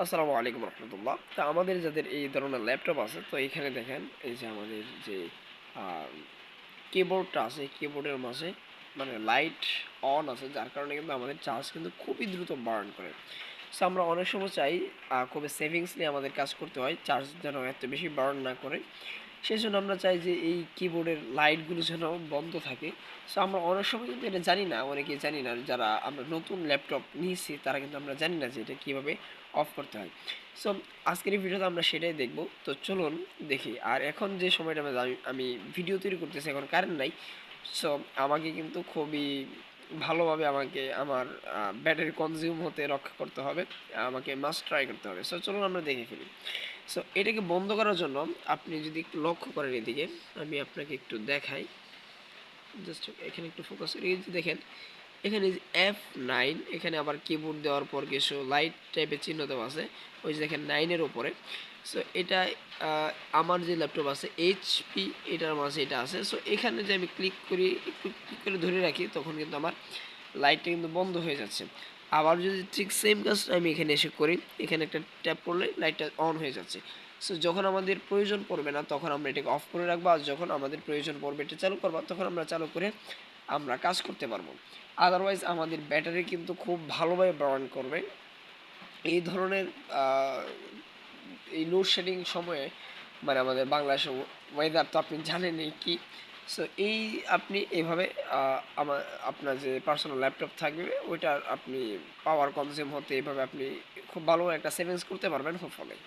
আসসালামু আলাইকুম রহমতুল্লাহ। তো আমাদের যাদের এই ধরনের ল্যাপটপ আছে, তো এখানে দেখেন এই যে আমাদের যে কিবোর্ডটা আছে, কিবোর্ডের মাঝে মানে লাইট অন আছে, যার কারণে কিন্তু আমাদের চার্জ কিন্তু খুবই দ্রুত বার্ন করে। সো আমরা অনেক সময় চাই খুবই সেভিংস নিয়ে আমাদের কাজ করতে হয়, চার্জ যেন এত বেশি বার্ন না করে। সেই জন্য আমরা চাই যে এই কিবোর্ডের লাইটগুলো যেন বন্ধ থাকে। সো আমরা অনেক সময় কিন্তু এটা জানি না, অনেকেই জানি না, যারা আমরা নতুন ল্যাপটপ নিয়েছি তারা কিন্তু আমরা জানি না যে এটা কীভাবে অফ করতে হয়। সো আজকের এই ভিডিওতে আমরা সেটাই দেখব। তো চলুন দেখি। আর এখন যে সময়টা আমি ভিডিও তৈরি করতেছি, এখন কারেন্ট নাই। সো আমাকে কিন্তু খুবই ভালোভাবে আমাকে আমার ব্যাটারি কনজিউম হতে রক্ষা করতে হবে। আমাকে মাস্ট ট্রাই করতে হবে। সো চলুন আমরা দেখে ফেলি। সো এটাকে বন্ধ করার জন্য আপনি যদি একটু লক্ষ্য করেন এদিকে, আমি আপনাকে একটু দেখাই। জাস্ট এখানে একটু ফোকাস করে এই যে দেখেন, এখানে যে F9, এখানে আবার কিবোর্ড দেওয়ার পর কিছু লাইট টাইপের চিহ্ন দেওয়া আছে, ওই যে দেখেন 9-এর উপরে। সো এটা আমার যে ল্যাপটপ আছে HP, এটার মাঝে এটা আছে। সো এখানে যে আমি ক্লিক করি, একটু ক্লিক করে ধরে রাখি, তখন কিন্তু আমার লাইটটা কিন্তু বন্ধ হয়ে যাচ্ছে। আবার যদি ঠিক সেম কাজটা আমি এখানে এসে করি, এখানে একটা ট্যাপ করলে লাইটটা অন হয়ে যাচ্ছে। সো যখন আমাদের প্রয়োজন পড়বে না তখন আমরা এটাকে অফ করে রাখবো, আর যখন আমাদের প্রয়োজন পড়বে এটা চালু করবো, তখন আমরা চালু করে আমরা কাজ করতে পারবো। আদারওয়াইজ আমাদের ব্যাটারি কিন্তু খুব ভালোভাবে বার্ন করবে। এই ধরনের আহ, এই লোডশেডিং সময়ে, মানে আমাদের বাংলাদেশে ওয়েদার তো আপনি জানেনই কি। সো এই আপনি এইভাবে আমার আপনার যে পার্সোনাল ল্যাপটপ থাকবে ওইটার আপনি পাওয়ার কনজিউম হতে এইভাবে আপনি খুব ভালো একটা সেভিংস করতে পারবেন হোপফুলি।